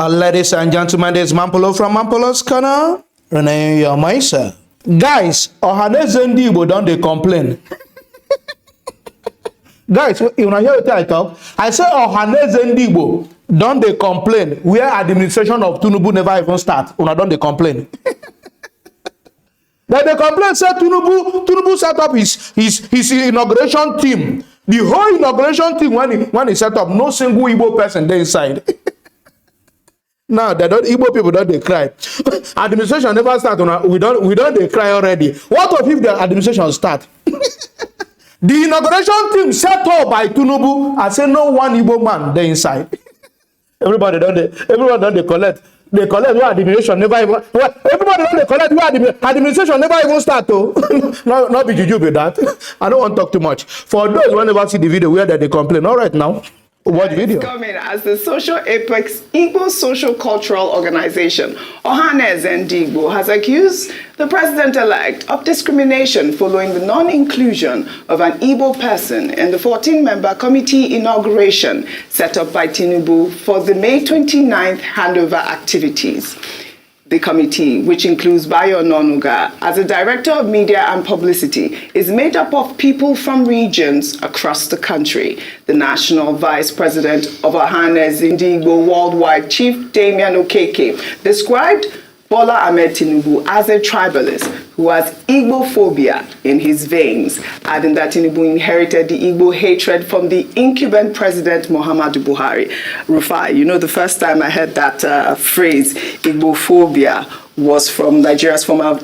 Ladies and gentlemen, this is Mampolo from Mampolo's Corner. Renee Yomaisa. Guys, Ohaneze and Igbo don't they complain? Guys, you know hear what I talk? I say Ohaneze and Igbo don't they complain where administration of Tinubu never even start. Una don't they complain? Then they complain say Tinubu set up his inauguration team. The whole inauguration team when he set up, no single Igbo person there inside. Now they don't Igbo people don't they cry. Administration never start. We don't they cry already. What if the administration start? The inauguration team set up by Tinubu. I say no one Igbo man there inside. Everybody don't they collect. They collect where administration never even. Everybody don't they collect where administration never even start. Oh, not be juju with that. I don't want to talk too much. For those who never see the video where they complain. All right now. What video? Coming as the Social Apex Igbo Social Cultural Organization, Ohaneze and Igbo has accused the president-elect of discrimination following the non-inclusion of an Igbo person in the 14-member committee inauguration set up by Tinubu for the May 29th handover activities. The committee, which includes Bayo Nonuga as the Director of Media and Publicity, is made up of people from regions across the country. The National Vice President of Ohaneze Igbo Worldwide, Chief Damian Okeke, described Bola Ahmed Tinubu as a tribalist who has Igbo-phobia in his veins, adding that Tinubu inherited the Igbo hatred from the incumbent president Muhammadu Buhari. Rufai, you know, the first time I heard that phrase, Igbo-phobia, was from Nigeria's former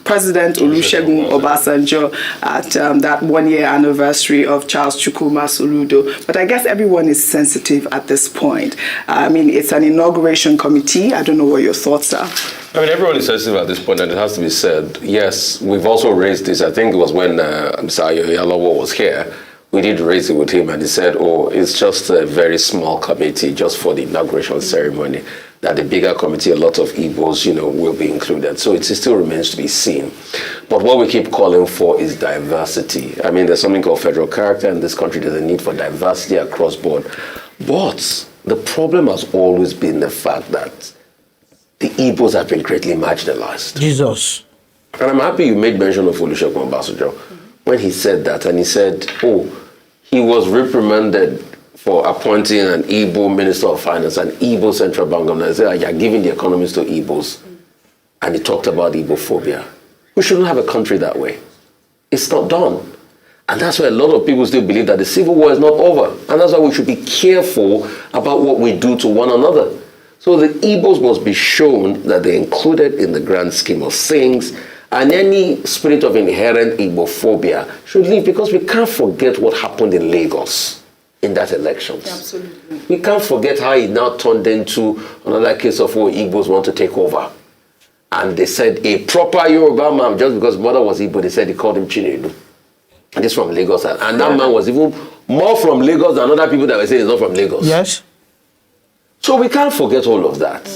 President Olusegun Obasanjo at that one-year anniversary of Charles Chukwuma Soludo. But I guess everyone is sensitive at this point. I mean, it's an inauguration committee. I don't know what your thoughts are. I mean, everyone is sensitive at this point, and it has to be said. Yes, we've also raised this. I think it was when Mr. Ayoyalawo was here. We did raise it with him, and he said, oh, it's just a very small committee just for the inauguration ceremony, that the bigger committee, a lot of Igbos, you know, will be included. So it still remains to be seen. But what we keep calling for is diversity. I mean, there's something called federal character in this country. There's a need for diversity across board. But the problem has always been the fact that the Igbos have been greatly marginalized. Jesus. And I'm happy you made mention of Olusegun Obasanjo when he said that, and he said, oh, he was reprimanded for appointing an Igbo Minister of Finance, an Igbo Central Bank Governor. He said, you're giving the economies to Igbos. And he talked about Igbo-phobia. We shouldn't have a country that way. It's not done. And that's why a lot of people still believe that the civil war is not over. And that's why we should be careful about what we do to one another. So the Igbos must be shown that they're included in the grand scheme of things, and any spirit of inherent Igbo-phobia should leave, because we can't forget what happened in Lagos in that elections. Absolutely. We can't forget how it now turned into another case of Igbos want to take over. And they said a proper Yoruba man, just because mother was Igbo, they said they called him Chinedu. And this from Lagos. And that man was even more from Lagos than other people that were saying he's not from Lagos. Yes. So we can't forget all of that.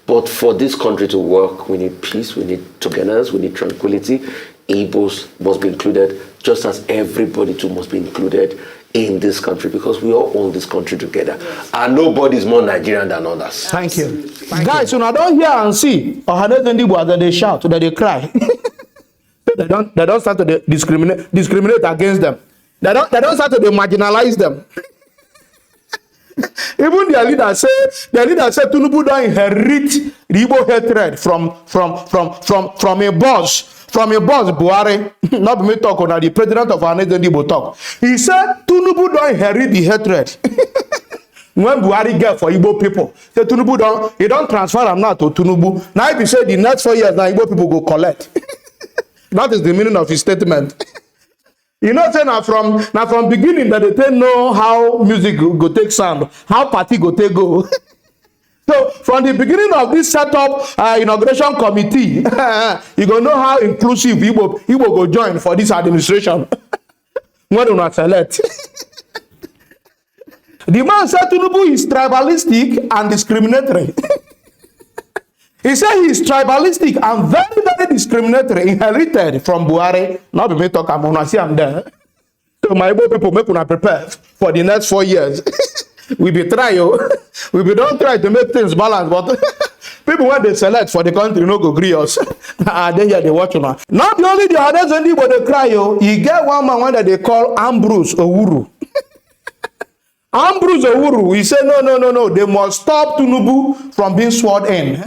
But for this country to work, we need peace, we need togetherness, we need tranquility. Igbos must be included, just as everybody too must be included in this country, because we all own this country together. Yes. And nobody is more Nigerian than others. Thank you. Guys, you know, I don't hear and see Ohaneze and Igbo that they shout, that they cry. they don't start to discriminate against them. They don't start to marginalize them. Even their leader said Tinubu don't inherit the Igbo hatred from a boss. From a boss, Buhari, not me talk, or the president of Ohaneze and Igbo talk. He said Tinubu don't inherit the hatred. When Buhari get for Igbo people, say Tinubu don't transfer them now to Tinubu. Now if you say the next 4 years, now Igbo people go collect. That is the meaning of his statement. You know, say now from beginning that they know how music go take sound, how party go take go. So from the beginning of this setup inauguration committee, you gonna know how inclusive Igbo go join for this administration. When do not select. The man said Tinubu is tribalistic and discriminatory. He said he is tribalistic and very, very discriminatory, inherited from Buhari. Now we may talk, I'm there. So my Igbo people, make una prepare for the next 4 years. We be try, we be don't try to make things balance, but people when they select for the country no go agree us. Then here they watch now. Not only the others only but they cry, you get one man that they call Ambrose Owuru. Ambrose Owuru, he said, no, they must stop Tinubu from being sworn in.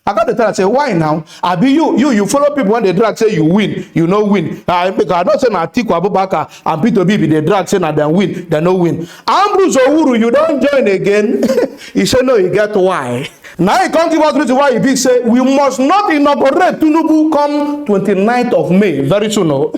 I got to tell her, say, why now? I be you follow people when they drag, say you win, you no win. Because I don't say na Atiku Abubakar and Peter Bibi, they drag, say na they win, they no win. Ambrose Owuru, you don't join again. He said, no, you get why. Now he can't give us reason why he big say, we must not inaugurate Tinubu come 29th of May, very soon. No?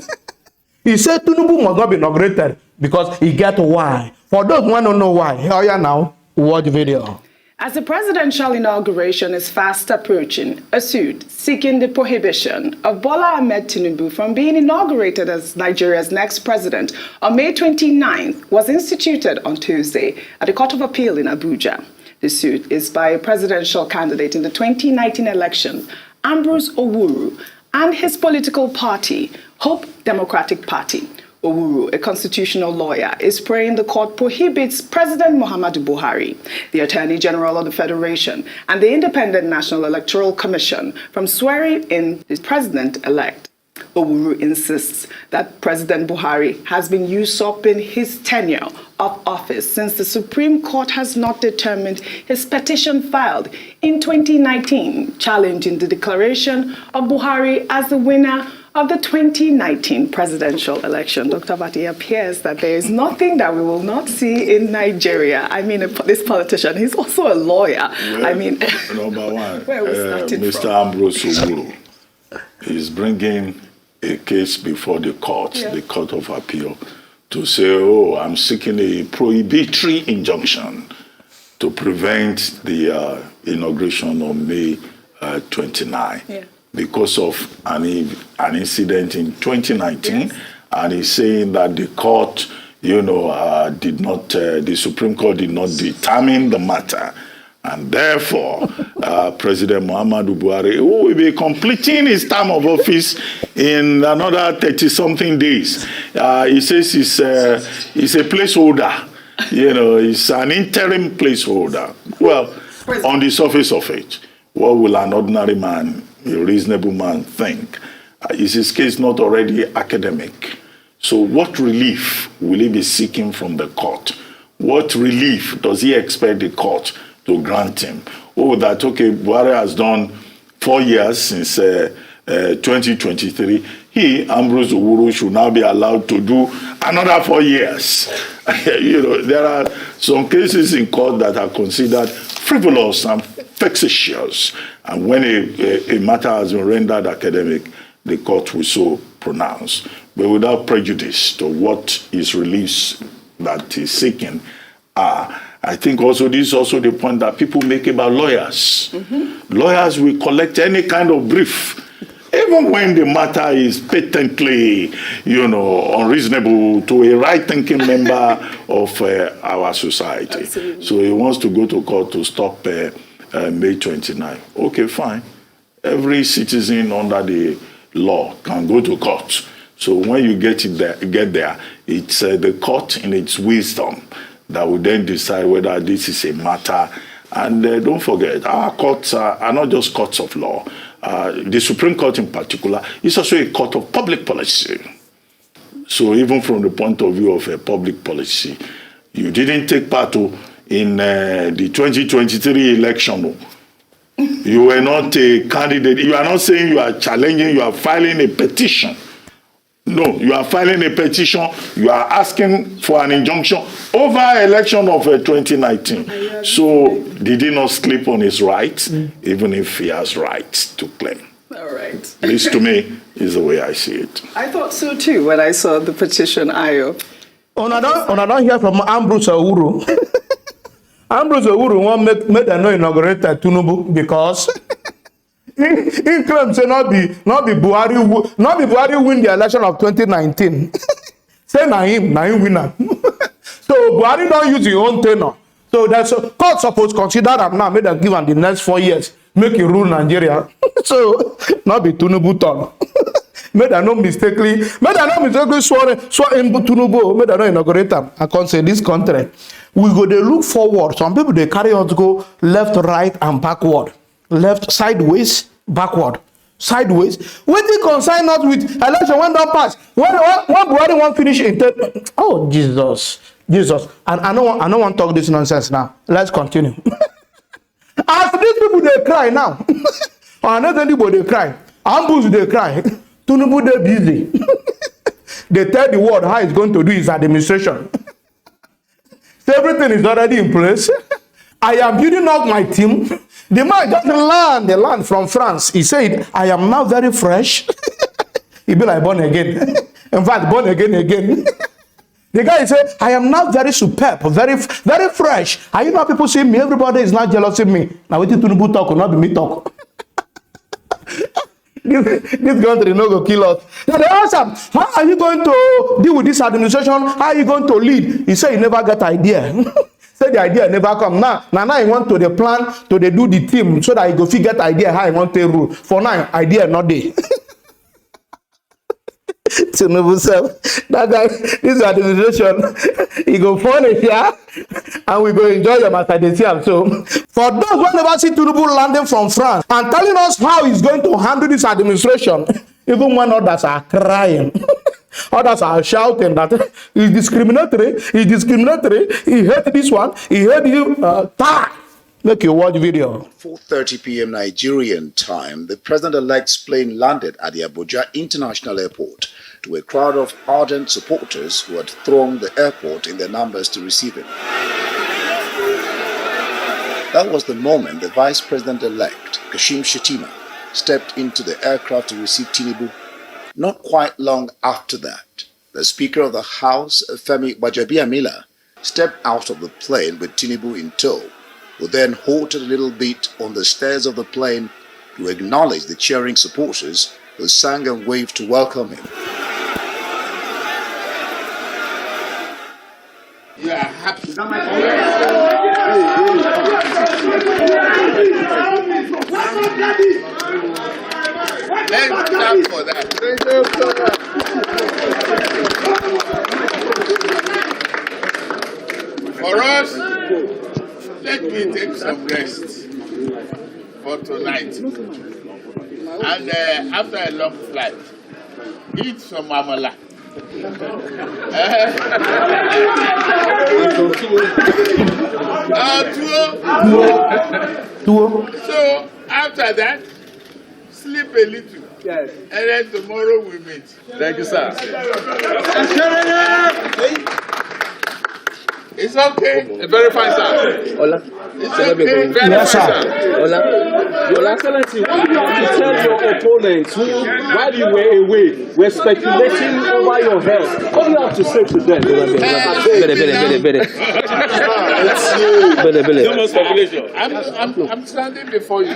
He said Tinubu must not be inaugurated because he get why. For those who don't know why, here you now, watch the video. As the presidential inauguration is fast approaching, a suit seeking the prohibition of Bola Ahmed Tinubu from being inaugurated as Nigeria's next president on May 29th was instituted on Tuesday at the Court of Appeal in Abuja. The suit is by a presidential candidate in the 2019 election, Ambrose Owuru, and his political party, Hope Democratic Party. Owuru, a constitutional lawyer, is praying the court prohibits President Muhammadu Buhari, the Attorney General of the Federation, and the Independent National Electoral Commission from swearing in the president-elect. Owuru insists that President Buhari has been usurping his tenure of office since the Supreme Court has not determined his petition filed in 2019 challenging the declaration of Buhari as the winner of the 2019 presidential election. Dr. Bati, appears that there is nothing that we will not see in Nigeria. I mean, this politician, he's also a lawyer. Well, I mean, number one, where we started Mr. from. Ambrose Owuru is bringing a case before the court, the Court of Appeal, to say, oh, I'm seeking a prohibitory injunction to prevent the inauguration on May 29. Yeah. Because of an incident in 2019, yes. And he's saying that the court, did not, the Supreme Court did not determine the matter, and therefore, President Muhammadu Buhari, who will be completing his term of office in another 30-something days, he says he's a placeholder, he's an interim placeholder. Well, on the surface of it, what will an ordinary man, a reasonable man, think? Is his case not already academic? So what relief will he be seeking from the court? What relief does he expect the court to grant him? Oh, that, okay, Buhari has done 4 years since 2023. He, Ambrose Owuru, should now be allowed to do another 4 years. There are some cases in court that are considered frivolous and vexatious. And when a matter has been rendered academic, the court will so pronounce. But without prejudice to what his reliefs that he's seeking are. I think also this is also the point that people make about lawyers. Mm-hmm. Lawyers will collect any kind of brief, even when the matter is patently, unreasonable to a right-thinking member of our society. Absolutely. So he wants to go to court to stop May 29. Okay, fine. Every citizen under the law can go to court. So when you get there, it's the court in its wisdom that will then decide whether this is a matter. And don't forget, our courts are not just courts of law. The Supreme Court in particular is also a court of public policy. So even from the point of view of public policy, you didn't take part in the 2023 election. You were not a candidate. You are not saying you are challenging, you are filing a petition. No, you are filing a petition. You are asking for an injunction over election of 2019. So did he not sleep on his rights, even if he has rights to claim? All right. This, to me, is the way I see it. I thought so too when I saw the petition, Ayo. I don't hear from Ambrose Owuru. Ambrose Owuru won't make them not inaugurate Tinubu because he claims say not be Buhari win the election of 2019. Say na him winner. So Buhari don't use his own tenure. So that's court supposed to consider him now, make them give him the next 4 years, make him rule Nigeria. So not be Tinubu turn. Make them not mistakenly swear in Tinubu, make them not inaugurate him. I can't say this country. we go dey look forward. Some people they carry on to go left, right, and backward. Left, sideways, backward. Sideways. Wetin concern us with election when don pass? When Buhari wan finish in oh Jesus. And I don't want to talk this nonsense now. Let's continue. As these people they cry now. Another people they cry. Ambush they cry. Tinubu they busy. They tell the world how he's going to do his administration. So everything is already in place. I am building up my team. The man just land from France. He said, I am now very fresh. He be like born again. In fact, born again. The guy said, I am now very superb, very fresh. And you know people see me, everybody is not jealous of me. Now what did Tinubu talk or not be me talk? This country no go kill us. Now they ask him, how are you going to deal with this administration? How are you going to lead? He said he never got idea. Said the idea never come. Now he want to the plan to they do the team so that he go figure get idea how he want to rule. For now, idea not there. Tinubu self, that guy, this administration, he go punish ya, and we go enjoy them as I see him. So, for those who never see Tinubu landing from France and telling us how he's going to handle this administration, even when others are crying, others are shouting that he's discriminatory, he hate this one, he hate you, make you watch video. 4:30 p.m. Nigerian time, the president-elect's plane landed at the Abuja International Airport to a crowd of ardent supporters who had thronged the airport in their numbers to receive him. That was the moment the Vice President-elect, Kashim Shettima, stepped into the aircraft to receive Tinubu. Not quite long after that, the Speaker of the House, Femi Gbajabiamila, stepped out of the plane with Tinubu in tow, who then halted a little bit on the stairs of the plane to acknowledge the cheering supporters who sang and waved to welcome him. You are happy. Let's clap for that. For us, let me take some rest for tonight. And after a long flight, eat some amala. So after that, sleep a little. Yes. And then tomorrow we meet. Thank you, sir. It's okay. Very fine, sir. Hola. It's okay. Very Yes, fine, sir. sir. Hola. Your Excellency, you tell your opponents who, while you were away, were speculating over your health. What do you have to say to them? No more speculation. I'm standing before you.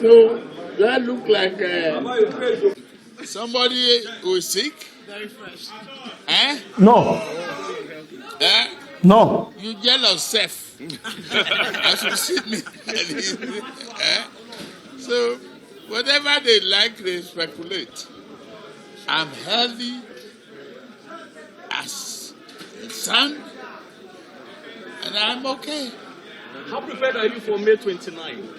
So, do I look like somebody who is sick? Very fresh. No. No. You jealous self. As you see me. So, whatever they like, they speculate. I'm healthy as sun, and I'm okay. How prepared are you for May 29?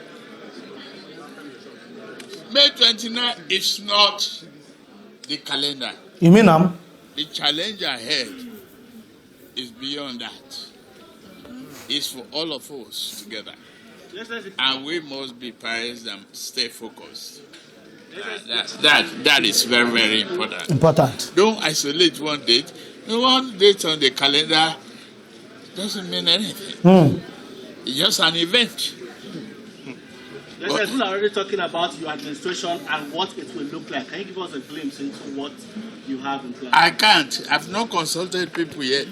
May 29 is not the calendar. You mean The challenge ahead is beyond that. It's for all of us together. And we must be parents and stay focused. That is very, very important. important? Don't isolate one date. One date on the calendar doesn't mean anything. It's just an event. Yes, people are already talking about your administration and what it will look like. Can you give us a glimpse into what you have in plan? I can't. I've not consulted people yet.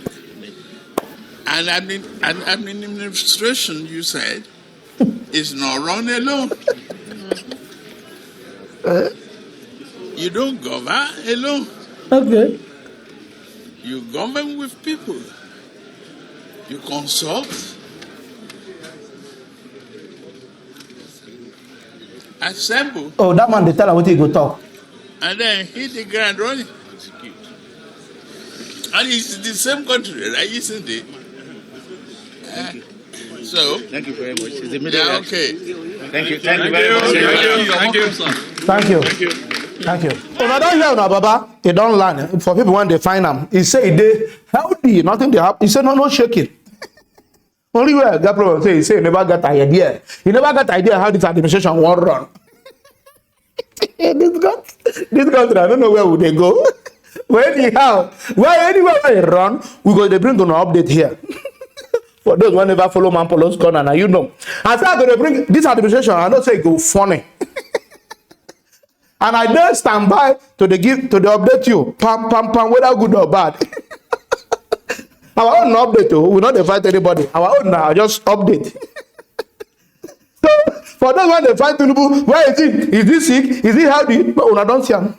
And administration, you said, is not run alone. You don't govern alone. Okay. You govern with people. You consult. Assemble. Oh, that man, they tell her what he go talk. And then hit the ground running. And it's the same country, right? Isn't it? So, Thank you very much. It's a yeah, okay. Thank you. Thank you very much. Thank you. Thank you. Thank you. When I don't hear now, Baba, he don't learn. For people when they find him, he say they healthy, nothing they have. He say no shaking. Only way I got problem say he say he never got idea. He never got idea how this administration won't run. this country, I don't know where would they go. Anyhow, anywhere they run, we go they bring an update here. For those who never follow Mampolo's corner, now you know. And so I'm going to bring this administration, I don't say it go funny. And I don't stand by to the update you. Pam, whether good or bad. Our own update, we not fight anybody. Our own now, just update. So, for those when they fight Tinubu, where is he? Is he sick? Is he healthy? No, I don't see him.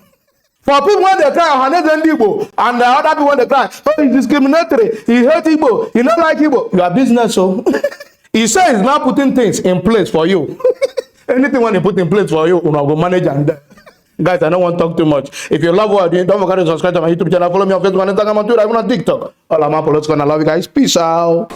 For people when they cry, Ohaneze and Igbo, and the other people when they cry, oh, he's discriminatory, he hates Igbo, he not like Igbo. Your business, so. He says he's not putting things in place for you. Anything when he put in place for you, you know, go manage and guys, I don't want to talk too much. If you love what I'm doing, don't forget to subscribe to my YouTube channel. Follow me on Facebook and Instagram and Twitter, even on TikTok. All I'm Apollo's gonna love you guys. Peace out.